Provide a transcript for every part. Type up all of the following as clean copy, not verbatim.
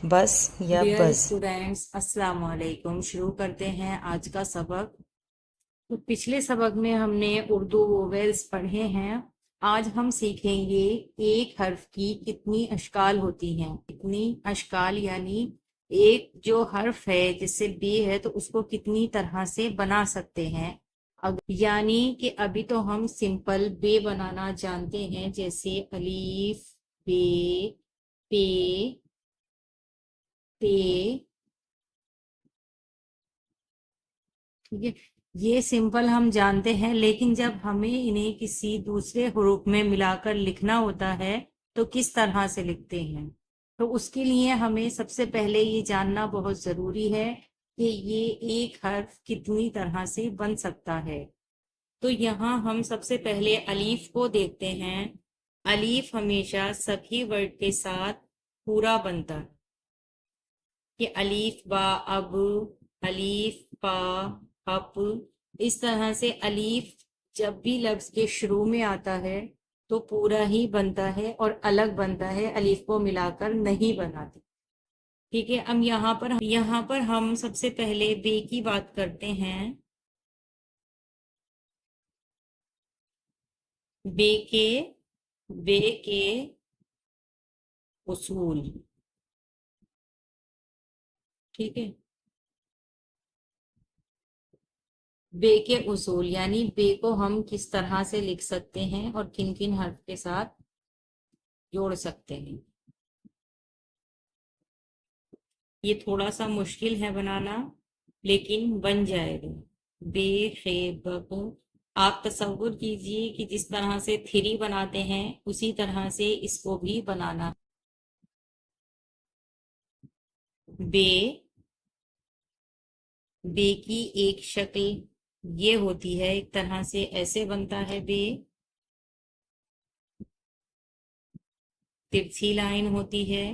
बस या डियर बस। स्टूडेंट्स, अस्सलाम वालेकुम। शुरू करते हैं आज का सबक। तो पिछले सबक में हमने उर्दू वोवेल्स पढ़े हैं। आज हम सीखेंगे एक हर्फ की कितनी अशकाल होती हैं। कितनी अशकाल यानी एक जो हर्फ है जैसे बे है तो उसको कितनी तरह से बना सकते हैं। यानी कि अभी तो हम सिंपल बे बनाना जानते हैं, जैसे अलीफ, बे, पे, पे। ठीक है, ये सिंपल हम जानते हैं, लेकिन जब हमें इन्हें किसी दूसरे हरूफ में मिलाकर लिखना होता है तो किस तरह से लिखते हैं। तो उसके लिए हमें सबसे पहले ये जानना बहुत जरूरी है कि ये एक हर्फ कितनी तरह से बन सकता है। तो यहाँ हम सबसे पहले अलीफ को देखते हैं। अलीफ हमेशा सभी वर्ड के साथ पूरा बनता है कि अलीफ बा अब, अलीफ पा अप। इस तरह से अलीफ जब भी लफ्ज के शुरू में आता है तो पूरा ही बनता है और अलग बनता है, अलीफ को मिलाकर नहीं बनाते। ठीक है, अब यहाँ पर हम सबसे पहले बे की बात करते हैं। बे के बे के उसूल। ठीक है, बे के उसूल यानी बे को हम किस तरह से लिख सकते हैं और किन किन हर्फ के साथ जोड़ सकते हैं। ये थोड़ा सा मुश्किल है बनाना, लेकिन बन जाएगा। बेखेबक। आप तसव्वुर कीजिए कि जिस तरह से थ्री बनाते हैं उसी तरह से इसको भी बनाना। बे, बे की एक शक्ल ये होती है, एक तरह से ऐसे बनता है बे। तिरछी लाइन होती है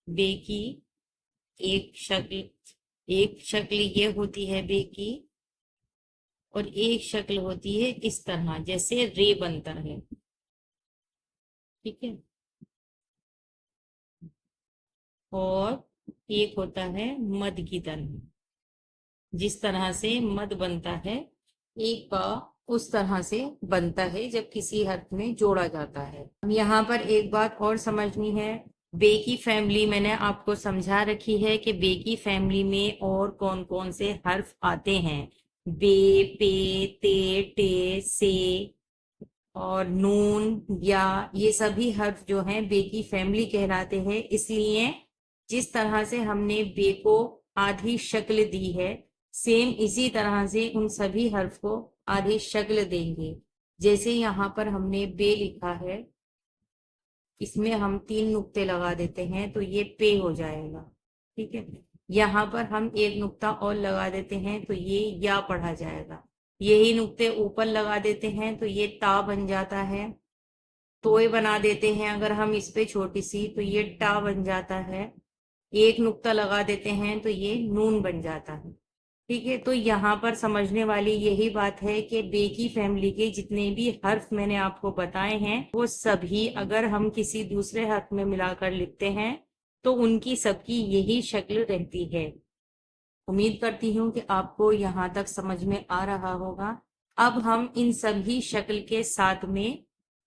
बे की। एक शक्ल एक शक्ल ये होती है बे की, और एक शक्ल होती है इस तरह जैसे रे बनता है। ठीक है, और एक होता है मद की तरह, जिस तरह से मद बनता है एक का, उस तरह से बनता है जब किसी हर्फ में जोड़ा जाता है। अब यहाँ पर एक बात और समझनी है। बे की फैमिली मैंने आपको समझा रखी है कि बे की फैमिली में और कौन कौन से हर्फ आते हैं। बे, पे, ते, टे, से और नून या, ये सभी हर्फ जो हैं बे की फैमिली कहलाते हैं। इसलिए जिस तरह से हमने बे को आधी शक्ल दी है, सेम इसी तरह से उन सभी हर्फ को आधी शक्ल देंगे। जैसे यहाँ पर हमने बे लिखा है, इसमें हम तीन नुक्ते लगा देते हैं तो ये पे हो जाएगा। ठीक है, यहाँ पर हम एक नुक्ता और लगा देते हैं तो ये या पढ़ा जाएगा। यही नुक्ते ऊपर लगा देते हैं तो ये ता बन जाता है। तोय बना देते हैं अगर हम इस पे छोटी सी तो ये टा बन जाता है। एक नुक्ता लगा देते हैं तो ये नून बन जाता है। ठीक है, तो यहाँ पर समझने वाली यही बात है कि बे की फैमिली के जितने भी हर्फ मैंने आपको बताए हैं वो सभी अगर हम किसी दूसरे हर्फ में मिलाकर लिखते हैं तो उनकी सबकी यही शक्ल रहती है। उम्मीद करती हूँ कि आपको यहाँ तक समझ में आ रहा होगा। अब हम इन सभी शक्ल के साथ में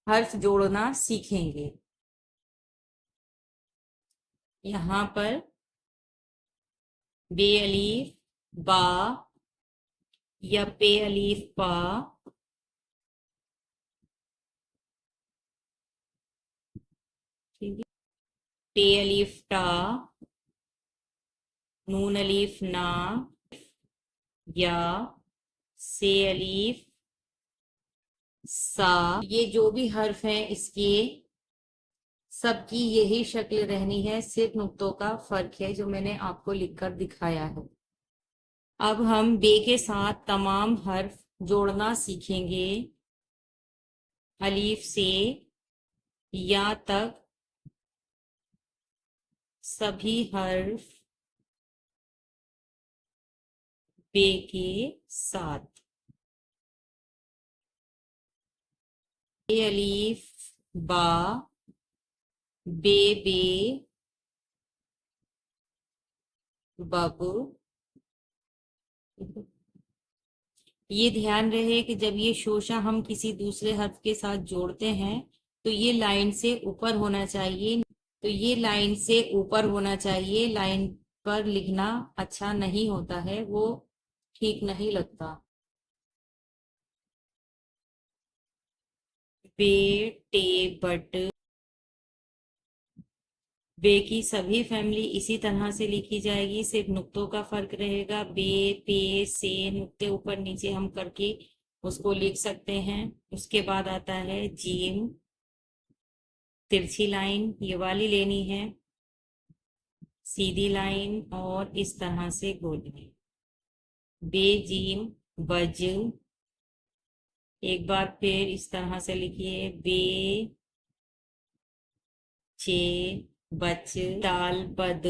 हर्फ जोड़ना सीखेंगे। यहाँ पर बे अलीफ बा या पे अलीफ पा। ठीक है, टे अलीफ टा, नून अलीफ ना, या, से अलीफ सा। ये जो भी हर्फ हैं इसके सबकी यही शक्ल रहनी है, सिर्फ नुक्तों का फर्क है जो मैंने आपको लिखकर दिखाया है। अब हम बे के साथ तमाम हर्फ जोड़ना सीखेंगे। अलीफ से या तक सभी हर्फ बे के साथ। बे अलीफ बा, बे बे, बब। ये ध्यान रहे कि जब ये शोशा हम किसी दूसरे हर्फ के साथ जोड़ते हैं तो ये लाइन से ऊपर होना चाहिए। तो ये लाइन से ऊपर होना चाहिए। लाइन पर लिखना अच्छा नहीं होता है, वो ठीक नहीं लगता। बे, टे, बट। बे की सभी फैमिली इसी तरह से लिखी जाएगी, सिर्फ नुक्तों का फर्क रहेगा। बे, पे, से नुक्ते ऊपर नीचे हम करके उसको लिख सकते हैं। उसके बाद आता है जीम, तिरछी लाइन ये वाली लेनी है, सीधी लाइन और इस तरह से गोल लाइन। बेजीम, बज। एक बार फिर इस तरह से लिखिए, बे, चे, बच, ताल, बद,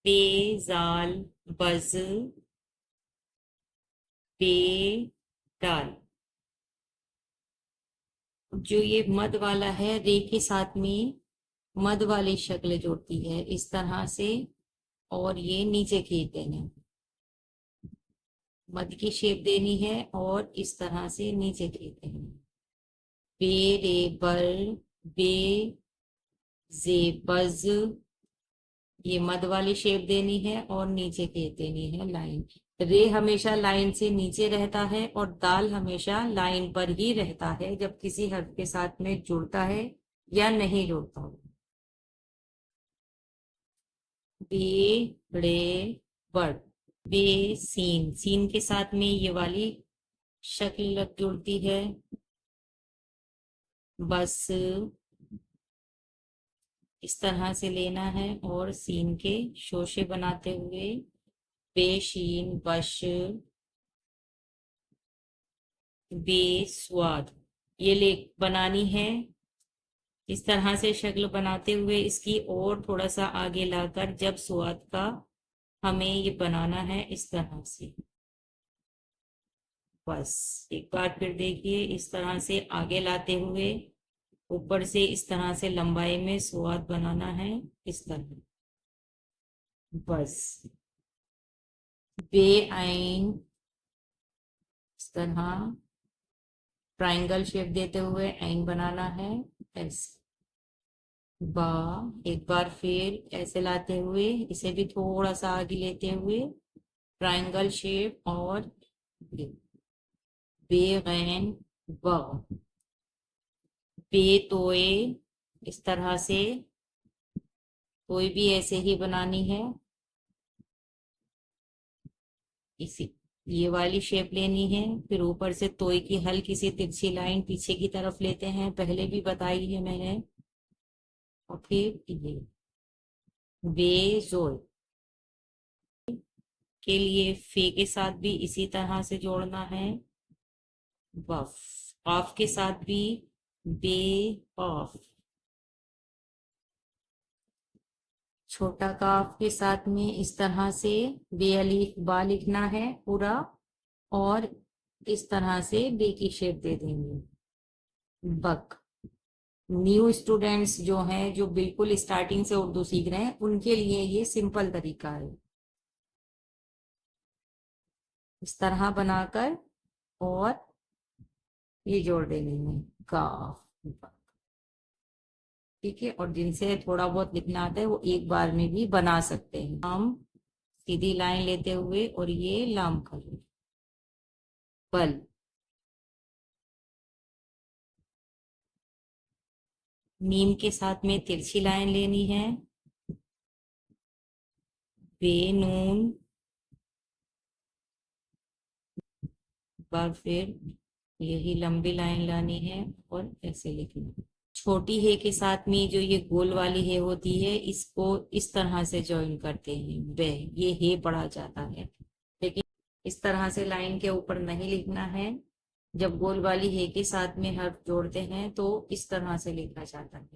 बे, जाल, बज, बे, डाल। जो ये मद वाला है, रे के साथ में मद वाली शक्ल जोड़ती है इस तरह से, और ये नीचे खींच देना। मद की शेप देनी है और इस तरह से नीचे खींच देना। बे, रे, बर, बे, जे, बज। ये मद वाली शेप देनी है और नीचे खींच देनी है लाइन। रे हमेशा लाइन से नीचे रहता है और दाल हमेशा लाइन पर ही रहता है जब किसी हर्फ के साथ में जुड़ता है या नहीं जुड़ता हो। बे, रे, बड़। बे, सीन, सीन के साथ में ये वाली शक्ल लग जुड़ती है। बस इस तरह से लेना है और सीन के शोशे बनाते हुए बेशीन, बश, बेस्वाद ये ले बनानी है। इस तरह से शक्ल बनाते हुए इसकी और थोड़ा सा आगे लाकर जब स्वाद का हमें ये बनाना है इस तरह से। बस एक बार फिर देखिए, इस तरह से आगे लाते हुए ऊपर से इस तरह से लंबाई में स्वाद बनाना है इस तरह। बस बेआइन इस तरह ट्रायंगल शेप देते हुए आइन बनाना है ऐसे। बा, एक बार फिर ऐसे लाते हुए इसे भी थोड़ा सा आगे लेते हुए ट्रायंगल शेप और बेगैन, ब, बेतोए इस तरह से कोई भी ऐसे ही बनानी है। इसी ये वाली शेप लेनी है, फिर ऊपर से तोय की हल्की सी तिरछी लाइन पीछे की तरफ लेते हैं, पहले भी बताई है मैंने। और फिर ये बेजोय के लिए फे के साथ भी इसी तरह से जोड़ना है। बफ, ऑफ के साथ भी बे ऑफ। छोटा काफ के साथ में इस तरह से बे अलीफ बा लिखना है पूरा, और इस तरह से बे की शेप दे देंगे। बक, न्यू स्टूडेंट्स जो हैं, जो बिल्कुल स्टार्टिंग से उर्दू सीख रहे हैं, उनके लिए ये सिंपल तरीका है। इस तरह बनाकर और ये जोड़ देनी है काफ। ठीक है, और जिनसे थोड़ा बहुत लिखना आता है वो एक बार में भी बना सकते हैं। हम सीधी लाइन लेते हुए और ये लाम कर बल। मीम के साथ में तिरछी लाइन लेनी है। बेनून, बार फिर यही लंबी लाइन लानी है और ऐसे लिखना है। छोटी हे के साथ में जो ये गोल वाली हे होती है, इसको इस तरह से ज्वाइन करते हैं बे, ये हे पढ़ा जाता है, लेकिन इस तरह से लाइन के ऊपर नहीं लिखना है। जब गोल वाली हे के साथ में हर्फ जोड़ते हैं तो इस तरह से लिखा जाता है।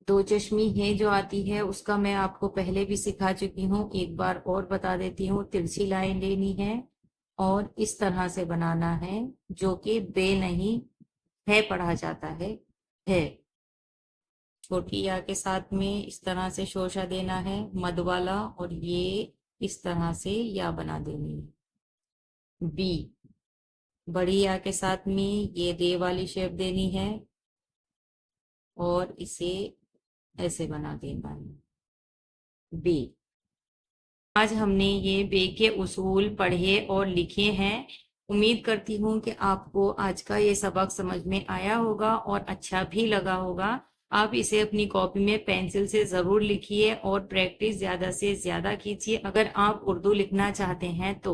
दो चश्मी है जो आती है उसका मैं आपको पहले भी सिखा चुकी हूँ, एक बार और बता देती हूँ। तिरछी लाइन लेनी है और इस तरह से बनाना है, जो कि बे नहीं है पढ़ा जाता है। छोटी या के साथ में इस तरह से शोशा देना है मद वाला, और ये इस तरह से या बना देनी है। बी, बड़ी या के साथ में ये रे वाली शेप देनी है और इसे ऐसे बना देना है बी। आज हमने ये बे के उसूल पढ़े और लिखे हैं। उम्मीद करती हूँ कि आपको आज का ये सबक समझ में आया होगा और अच्छा भी लगा होगा। आप इसे अपनी कॉपी में पेंसिल से जरूर लिखिए और प्रैक्टिस ज्यादा से ज्यादा कीजिए। अगर आप उर्दू लिखना चाहते हैं तो